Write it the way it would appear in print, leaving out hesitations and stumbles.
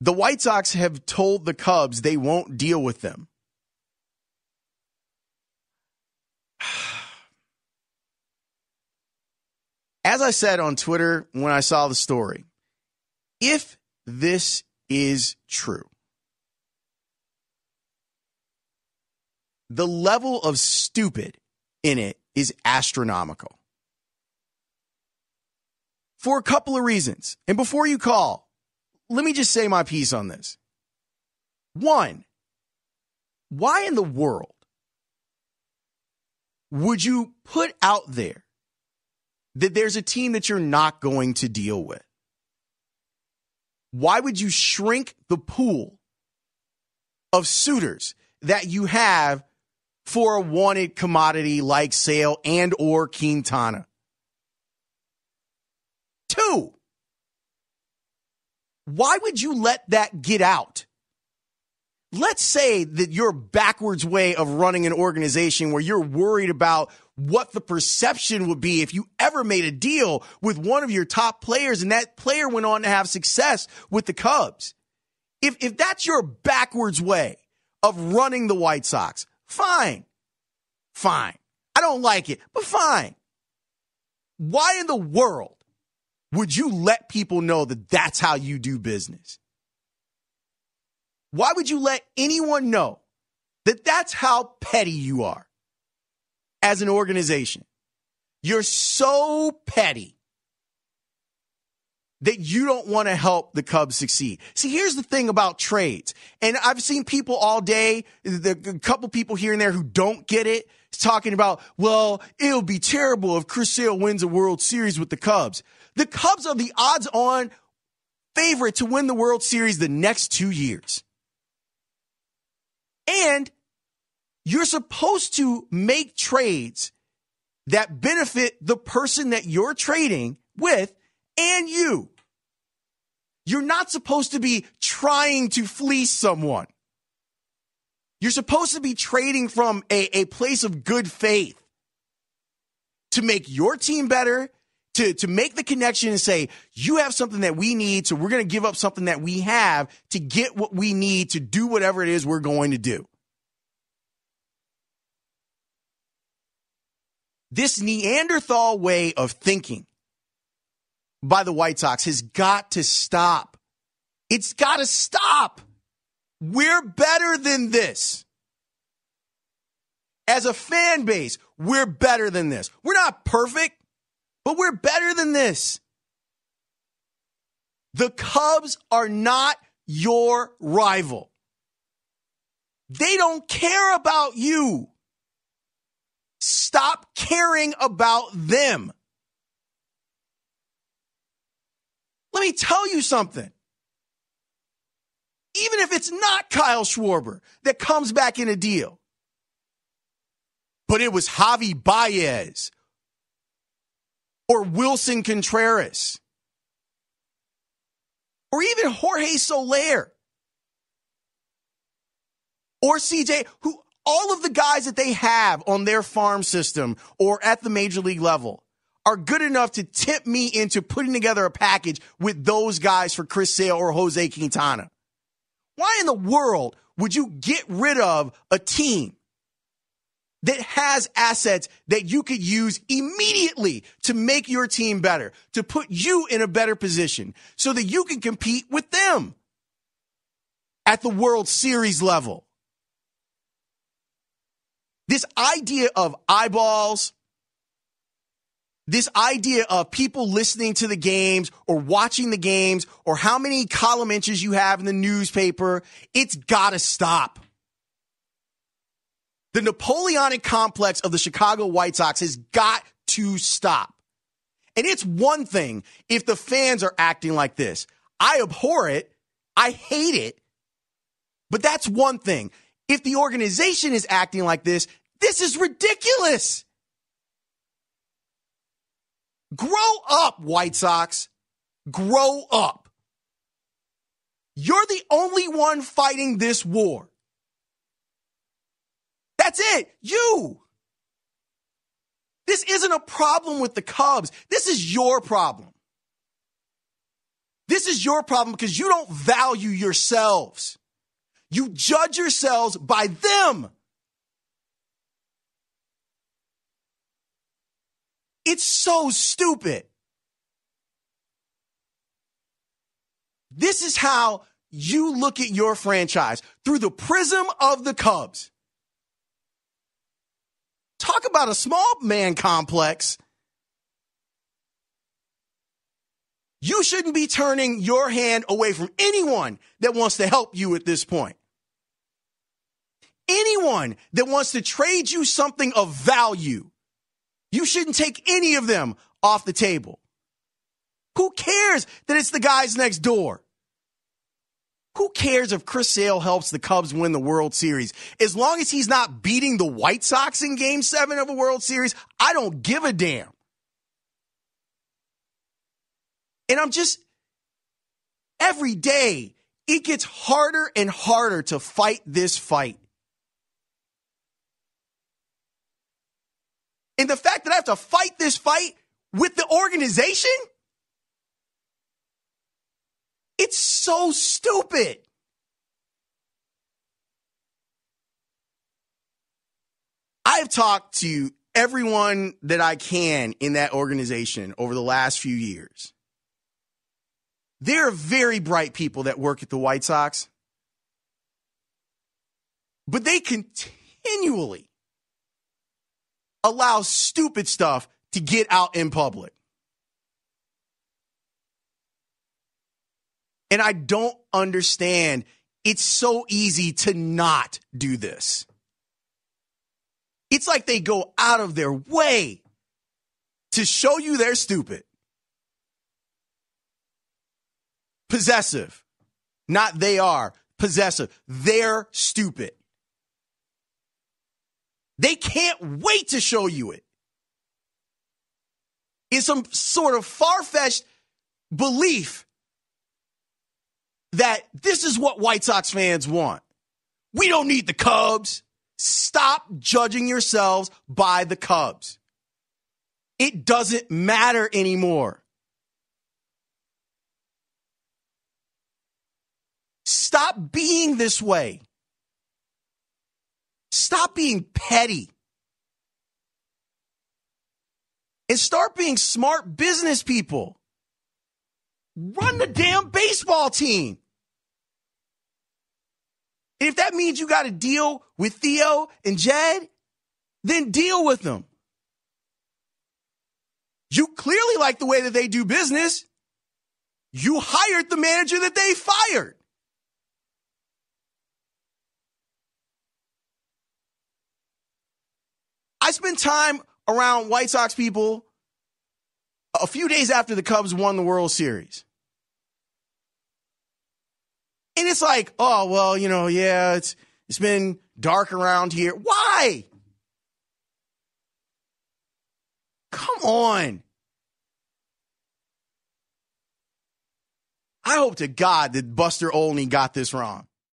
The White Sox have told the Cubs they won't deal with them. As I said on Twitter when I saw the story, if this is true, the level of stupid in it is astronomical. For a couple of reasons. And before you call, let me just say my piece on this. One, why in the world would you put out there that there's a team that you're not going to deal with? Why would you shrink the pool of suitors that you have for a wanted commodity like Sale and or Quintana? Two, why would you let that get out? Let's say that your backwards way of running an organization where you're worried about what the perception would be if you ever made a deal with one of your top players and that player went on to have success with the Cubs. If that's your backwards way of running the White Sox, fine. I don't like it, but fine. Why in the world would you let people know that that's how you do business? Why would you let anyone know that that's how petty you are as an organization? You're so petty that you don't want to help the Cubs succeed. See, here's the thing about trades. And I've seen people all day, a couple people here and there who don't get it, talking about, well, it'll be terrible if Chris Sale wins a World Series with the Cubs. The Cubs are the odds-on favorite to win the World Series the next 2 years. And you're supposed to make trades that benefit the person that you're trading with and you. You're not supposed to be trying to fleece someone. You're supposed to be trading from a place of good faith to make your team better, to make the connection and say, you have something that we need, so we're going to give up something that we have to get what we need to do whatever it is we're going to do. This Neanderthal way of thinking by the White Sox has got to stop. It's got to stop. We're better than this. As a fan base, we're better than this. We're not perfect, but we're better than this. The Cubs are not your rival. They don't care about you. Stop caring about them. Let me tell you something. Even if it's not Kyle Schwarber that comes back in a deal, but it was Javi Baez or Wilson Contreras or even Jorge Soler or CJ, who all of the guys that they have on their farm system or at the major league level are good enough to tip me into putting together a package with those guys for Chris Sale or Jose Quintana. Why in the world would you get rid of a team that has assets that you could use immediately to make your team better, to put you in a better position so that you can compete with them at the World Series level? This idea of eyeballs, this idea of people listening to the games or watching the games or how many column inches you have in the newspaper, it's got to stop. The Napoleonic complex of the Chicago White Sox has got to stop. And it's one thing if the fans are acting like this. I abhor it. I hate it. But that's one thing. If the organization is acting like this is ridiculous. Grow up, White Sox. Grow up. You're the only one fighting this war. That's it. You. This isn't a problem with the Cubs. This is your problem. This is your problem because you don't value yourselves. You judge yourselves by them. It's so stupid. This is how you look at your franchise, through the prism of the Cubs. Talk about a small man complex. You shouldn't be turning your hand away from anyone that wants to help you at this point. Anyone that wants to trade you something of value, you shouldn't take any of them off the table. Who cares that it's the guys next door? Who cares if Chris Sale helps the Cubs win the World Series? As long as he's not beating the White Sox in Game 7 of a World Series, I don't give a damn. And every day, it gets harder and harder to fight this fight. And the fact that I have to fight this fight with the organization, it's so stupid. I've talked to everyone that I can in that organization over the last few years. There are very bright people that work at the White Sox, but they continually allow stupid stuff to get out in public. And I don't understand. It's so easy to not do this. It's like they go out of their way to show you they're stupid. Possessive. Not they are. Possessive. They're stupid. They can't wait to show you it. It's some sort of far-fetched belief that this is what White Sox fans want. We don't need the Cubs. Stop judging yourselves by the Cubs. It doesn't matter anymore. Stop being this way. Stop being petty. And start being smart business people. Run the damn baseball team. And if that means you got to deal with Theo and Jed, then deal with them. You clearly like the way that they do business. You hired the manager that they fired. I spent time around White Sox people a few days after the Cubs won the World Series. And it's like, oh, well, yeah, it's been dark around here. Why? Come on. I hope to God that Buster Olney got this wrong.